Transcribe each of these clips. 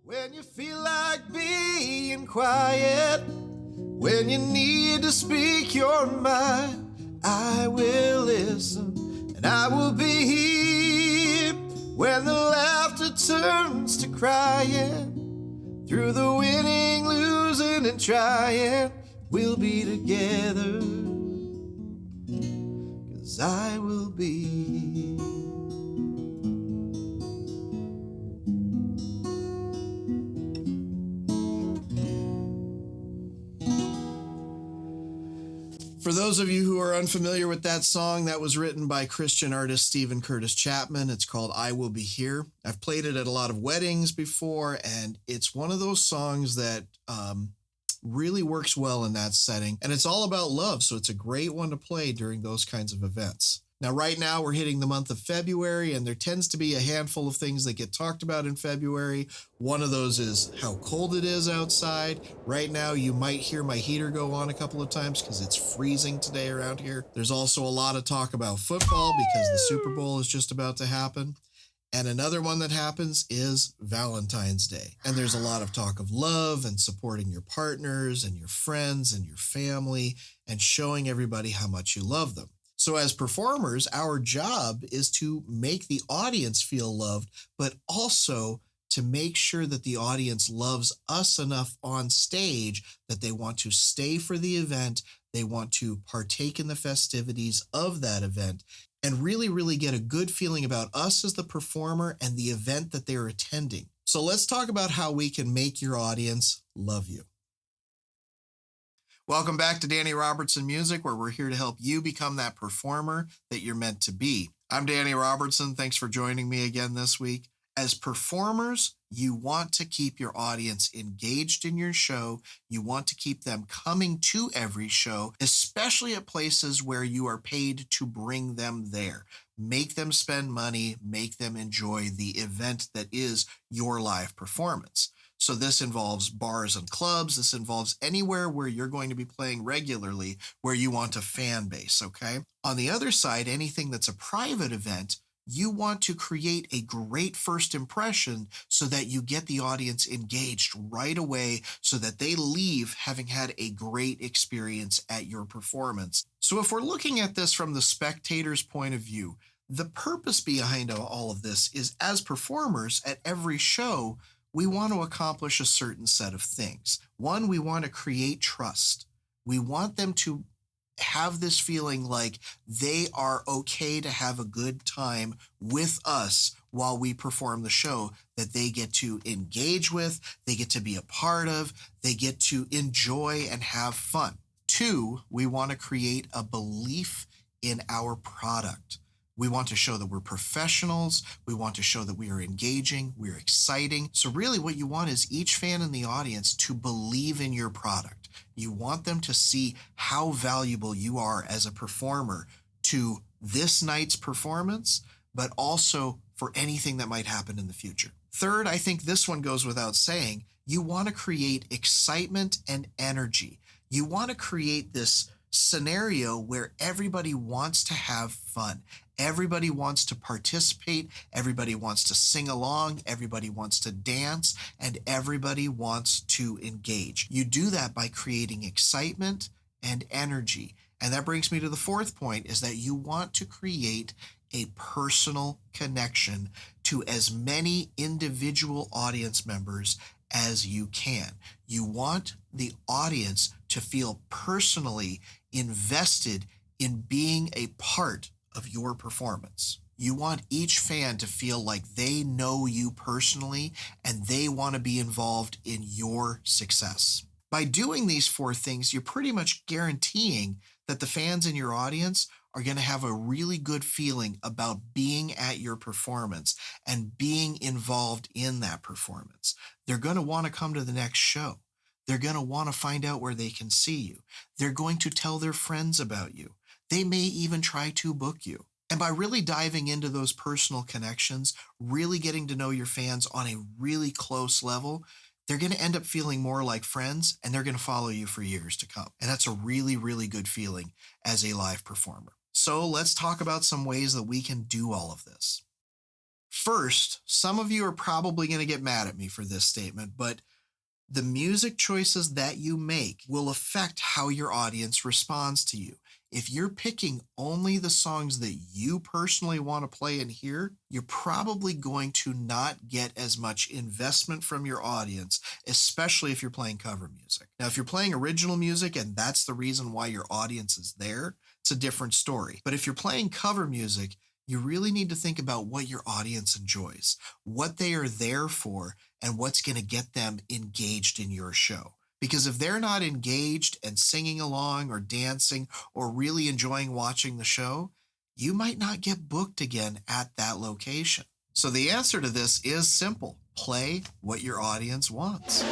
When you feel like being quiet, when you need to speak your mind, I will listen and I will be here. When the laughter turns to crying, through the winning, losing, and trying, we'll be together, 'cause I will be. For those of you who are unfamiliar with that song, that was written by Christian artist Stephen Curtis Chapman. It's called I Will Be Here. I've played it at a lot of weddings before, and it's one of those songs that really works well in that setting. And it's all about love, so it's a great one to play during those kinds of events. Now, right now, we're hitting the month of February, and there tends to be a handful of things that get talked about in February. One of those is how cold it is outside. Right now, you might hear my heater go on a couple of times because it's freezing today around here. There's also a lot of talk about football because the Super Bowl is just about to happen. And another one that happens is Valentine's Day. And there's a lot of talk of love and supporting your partners and your friends and your family and showing everybody how much you love them. So as performers, our job is to make the audience feel loved, but also to make sure that the audience loves us enough on stage that they want to stay for the event, they want to partake in the festivities of that event, and really, really get a good feeling about us as the performer and the event that they're attending. So let's talk about how we can make your audience love you. Welcome back to Danny Robertson Music, where we're here to help you become that performer that you're meant to be. I'm Danny Robertson. Thanks for joining me again this week. As performers, you want to keep your audience engaged in your show. You want to keep them coming to every show, especially at places where you are paid to bring them there. Make them spend money, make them enjoy the event that is your live performance. So this involves bars and clubs. This involves anywhere where you're going to be playing regularly, where you want a fan base, okay? On the other side, anything that's a private event, you want to create a great first impression so that you get the audience engaged right away so that they leave having had a great experience at your performance. So if we're looking at this from the spectator's point of view, the purpose behind all of this is, as performers at every show, we want to accomplish a certain set of things. One, we want to create trust. We want them to have this feeling like they are okay to have a good time with us while we perform the show, that they get to engage with, they get to be a part of, they get to enjoy and have fun. Two, we want to create a belief in our product. We want to show that we're professionals. We want to show that we are engaging, we're exciting. So really what you want is each fan in the audience to believe in your product. You want them to see how valuable you are as a performer to this night's performance, but also for anything that might happen in the future. Third, I think this one goes without saying, you want to create excitement and energy. You want to create this scenario where everybody wants to have fun. Everybody wants to participate, everybody wants to sing along, everybody wants to dance, and everybody wants to engage. You do that by creating excitement and energy. And that brings me to the fourth point, is that you want to create a personal connection to as many individual audience members as you can. You want the audience to feel personally invested in being a part of your performance. You want each fan to feel like they know you personally and they want to be involved in your success. By doing these four things, you're pretty much guaranteeing that the fans in your audience are going to have a really good feeling about being at your performance and being involved in that performance. They're going to want to come to the next show. They're going to want to find out where they can see you. They're going to tell their friends about you. They may even try to book you. And by really diving into those personal connections, really getting to know your fans on a really close level, they're going to end up feeling more like friends and they're going to follow you for years to come. And that's a really, really good feeling as a live performer. So let's talk about some ways that we can do all of this. First, some of you are probably going to get mad at me for this statement, but the music choices that you make will affect how your audience responds to you. If you're picking only the songs that you personally want to play and hear, you're probably going to not get as much investment from your audience, especially if you're playing cover music. Now, if you're playing original music and that's the reason why your audience is there, it's a different story. But if you're playing cover music, you really need to think about what your audience enjoys, what they are there for, and what's going to get them engaged in your show. Because if they're not engaged and singing along or dancing or really enjoying watching the show, you might not get booked again at that location. So the answer to this is simple. Play what your audience wants.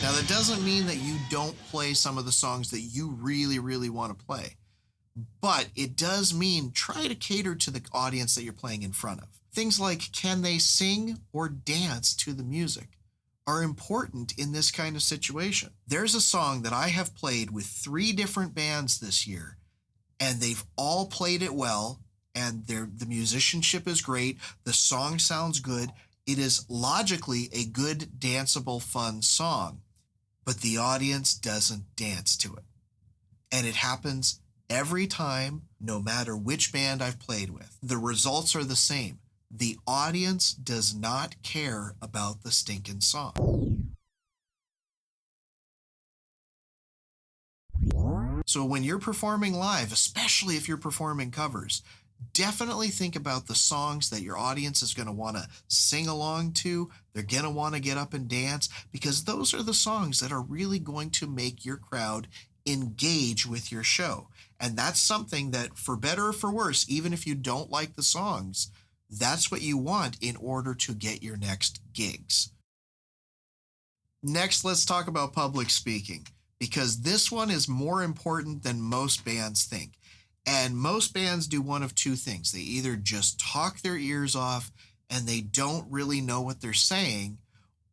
Now, that doesn't mean that you don't play some of the songs that you really, really want to play, but it does mean try to cater to the audience that you're playing in front of. Things like, can they sing or dance to the music, are important in this kind of situation. There's a song that I have played with 3 different bands this year, and they've all played it well, and the musicianship is great. The song sounds good. It is logically a good, danceable, fun song, but the audience doesn't dance to it. And it happens every time, no matter which band I've played with. The results are the same. The audience does not care about the stinking song. So when you're performing live, especially if you're performing covers, definitely think about the songs that your audience is going to want to sing along to. They're going to want to get up and dance, because those are the songs that are really going to make your crowd engage with your show. And that's something that, for better or for worse, even if you don't like the songs, that's what you want in order to get your next gigs. Next, let's talk about public speaking, because this one is more important than most bands think. And most bands do one of 2 things. They either just talk their ears off and they don't really know what they're saying,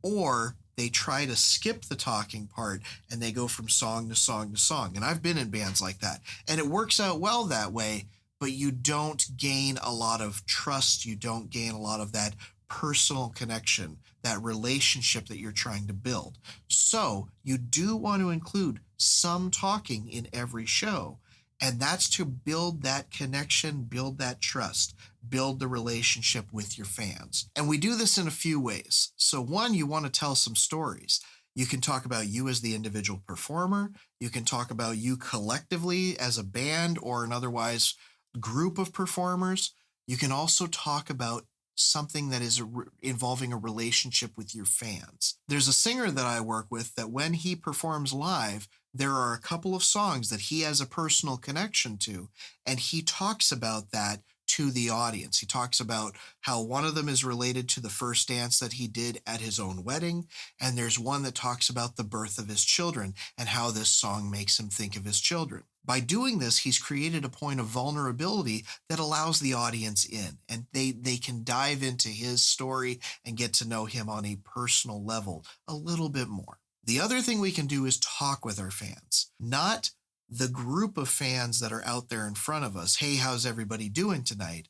or they try to skip the talking part and they go from song to song to song. And I've been in bands like that, and it works out well that way, but you don't gain a lot of trust. You don't gain a lot of that personal connection, that relationship that you're trying to build. So you do want to include some talking in every show. And that's to build that connection, build that trust, build the relationship with your fans. And we do this in a few ways. So one, you want to tell some stories. You can talk about you as the individual performer. You can talk about you collectively as a band or an otherwise group of performers. You can also talk about something that is involving a relationship with your fans. There's a singer that I work with that when he performs live, there are a couple of songs that he has a personal connection to, and he talks about that to the audience. He talks about how one of them is related to the first dance that he did at his own wedding, and there's one that talks about the birth of his children and how this song makes him think of his children. By doing this, he's created a point of vulnerability that allows the audience in, and they can dive into his story and get to know him on a personal level a little bit more. The other thing we can do is talk with our fans, not the group of fans that are out there in front of us. Hey, how's everybody doing tonight?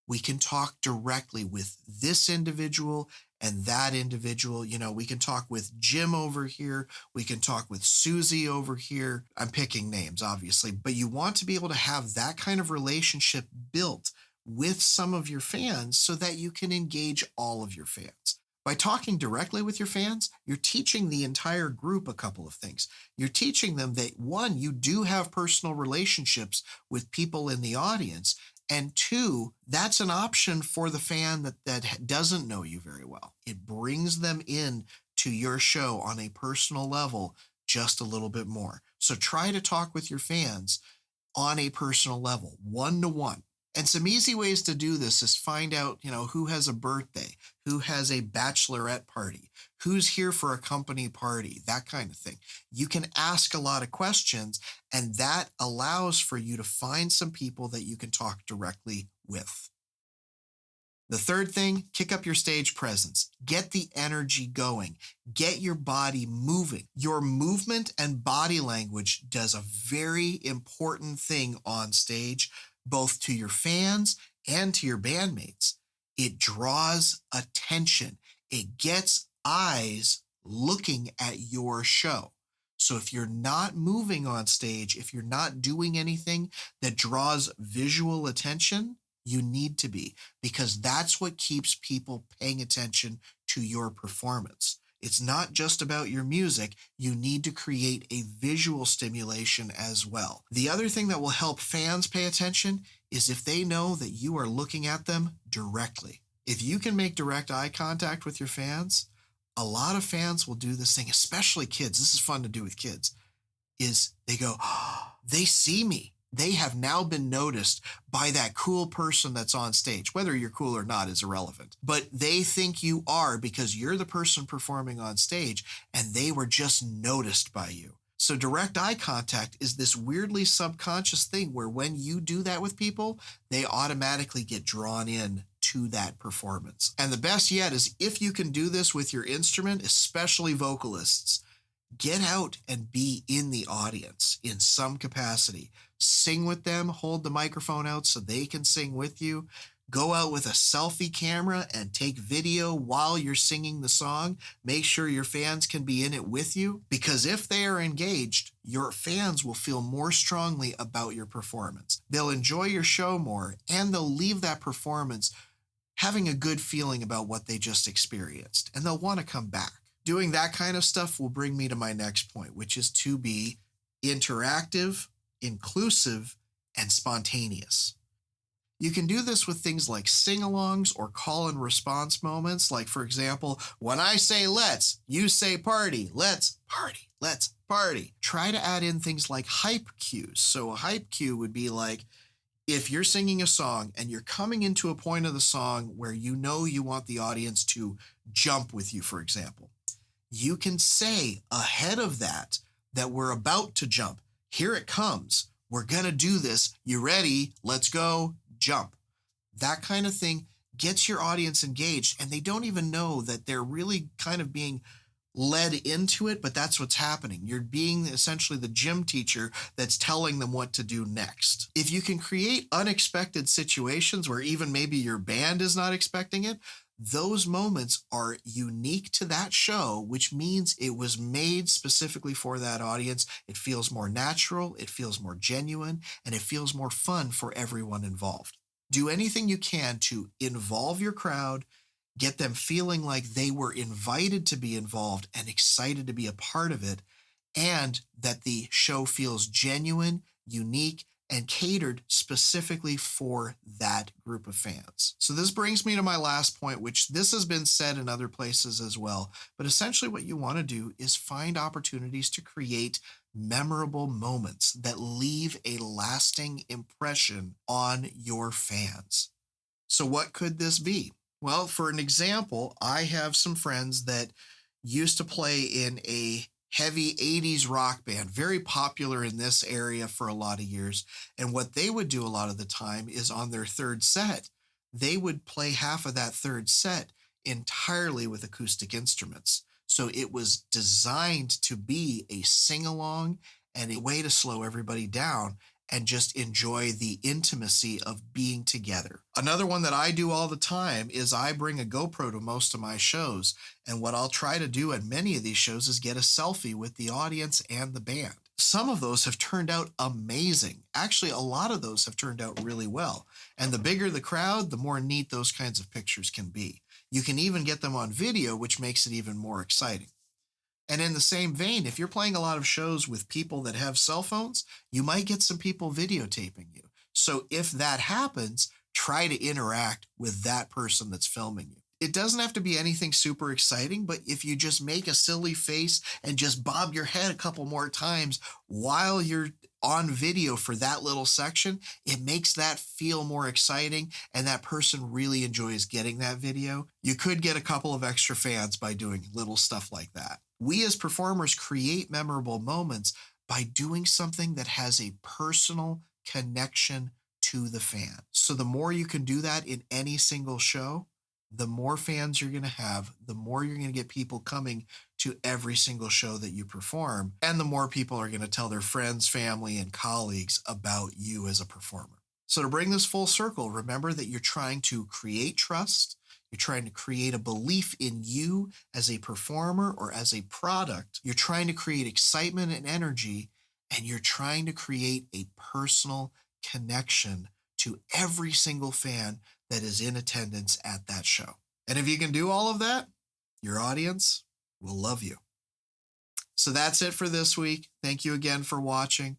We can talk directly with this individual and that individual. You know, we can talk with Jim over here. We can talk with Susie over here. I'm picking names, obviously, but you want to be able to have that kind of relationship built with some of your fans so that you can engage all of your fans. By talking directly with your fans, you're teaching the entire group a couple of things. You're teaching them that, one, you do have personal relationships with people in the audience, and 2, that's an option for the fan that doesn't know you very well. It brings them in to your show on a personal level just a little bit more. So try to talk with your fans on a personal level, one-to-one. And some easy ways to do this is find out, who has a birthday, who has a bachelorette party, who's here for a company party, that kind of thing. You can ask a lot of questions, and that allows for you to find some people that you can talk directly with. The third thing, kick up your stage presence. Get the energy going. Get your body moving. Your movement and body language does a very important thing on stage, both to your fans and to your bandmates. It draws attention. It gets eyes looking at your show. So if you're not moving on stage, if you're not doing anything that draws visual attention, you need to be, because that's what keeps people paying attention to your performance. It's not just about your music. You need to create a visual stimulation as well. The other thing that will help fans pay attention is if they know that you are looking at them directly. If you can make direct eye contact with your fans, a lot of fans will do this thing, especially kids. This is fun to do with kids, is they go, oh, they see me. They have now been noticed by that cool person that's on stage. Whether you're cool or not is irrelevant, but they think you are because you're the person performing on stage and they were just noticed by you. So direct eye contact is this weirdly subconscious thing where when you do that with people, they automatically get drawn in to that performance. And the best yet is if you can do this with your instrument, especially vocalists, get out and be in the audience in some capacity. Sing with them, hold the microphone out so they can sing with you. Go out with a selfie camera and take video while you're singing the song. Make sure your fans can be in it with you, because if they are engaged, your fans will feel more strongly about your performance. They'll enjoy your show more, and they'll leave that performance having a good feeling about what they just experienced, and they'll want to come back. Doing that kind of stuff will bring me to my next point, which is to be interactive, inclusive, and spontaneous. You can do this with things like sing-alongs or call and response moments. Like, for example, when I say let's, you say party. Let's party. Let's party. Try to add in things like hype cues. So a hype cue would be like, if you're singing a song and you're coming into a point of the song where you know you want the audience to jump with you, for example, you can say ahead of that we're about to jump. Here it comes. We're going to do this. You ready? Let's go. Jump. That kind of thing gets your audience engaged, and they don't even know that they're really kind of being led into it, but that's what's happening. You're being essentially the gym teacher that's telling them what to do next. If you can create unexpected situations where even maybe your band is not expecting it, those moments are unique to that show, which means it was made specifically for that audience. It feels more natural, it feels more genuine, and it feels more fun for everyone involved. Do anything you can to involve your crowd, get them feeling like they were invited to be involved and excited to be a part of it, and that the show feels genuine, unique, and catered specifically for that group of fans. So this brings me to my last point, which this has been said in other places as well, but essentially what you want to do is find opportunities to create memorable moments that leave a lasting impression on your fans. So what could this be? Well, for an example, I have some friends that used to play in a heavy 80s rock band, very popular in this area for a lot of years. And what they would do a lot of the time is on their third set, they would play half of that third set entirely with acoustic instruments. So it was designed to be a sing-along and a way to slow everybody down and just enjoy the intimacy of being together. Another one that I do all the time is I bring a GoPro to most of my shows. And what I'll try to do at many of these shows is get a selfie with the audience and the band. Some of those have turned out amazing. Actually, a lot of those have turned out really well. And the bigger the crowd, the more neat those kinds of pictures can be. You can even get them on video, which makes it even more exciting. And in the same vein, if you're playing a lot of shows with people that have cell phones, you might get some people videotaping you. So if that happens, try to interact with that person that's filming you. It doesn't have to be anything super exciting, but if you just make a silly face and just bob your head a couple more times while you're on video for that little section, it makes that feel more exciting and that person really enjoys getting that video. You could get a couple of extra fans by doing little stuff like that. We as performers create memorable moments by doing something that has a personal connection to the fan. So the more you can do that in any single show, the more fans you're going to have, the more you're going to get people coming to every single show that you perform, and the more people are going to tell their friends, family, and colleagues about you as a performer. So to bring this full circle, remember that you're trying to create trust, you're trying to create a belief in you as a performer or as a product, you're trying to create excitement and energy, and you're trying to create a personal connection to every single fan that is in attendance at that show. And if you can do all of that, your audience will love you. So that's it for this week. Thank you again for watching.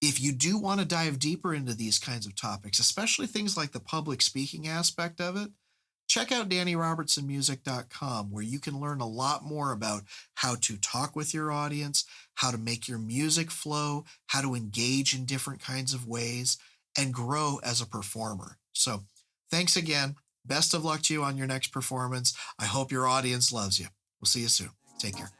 If you do want to dive deeper into these kinds of topics, especially things like the public speaking aspect of it, check out DannyRobertsonMusic.com, where you can learn a lot more about how to talk with your audience, how to make your music flow, how to engage in different kinds of ways, and grow as a performer. So thanks again. Best of luck to you on your next performance. I hope your audience loves you. We'll see you soon. Take care.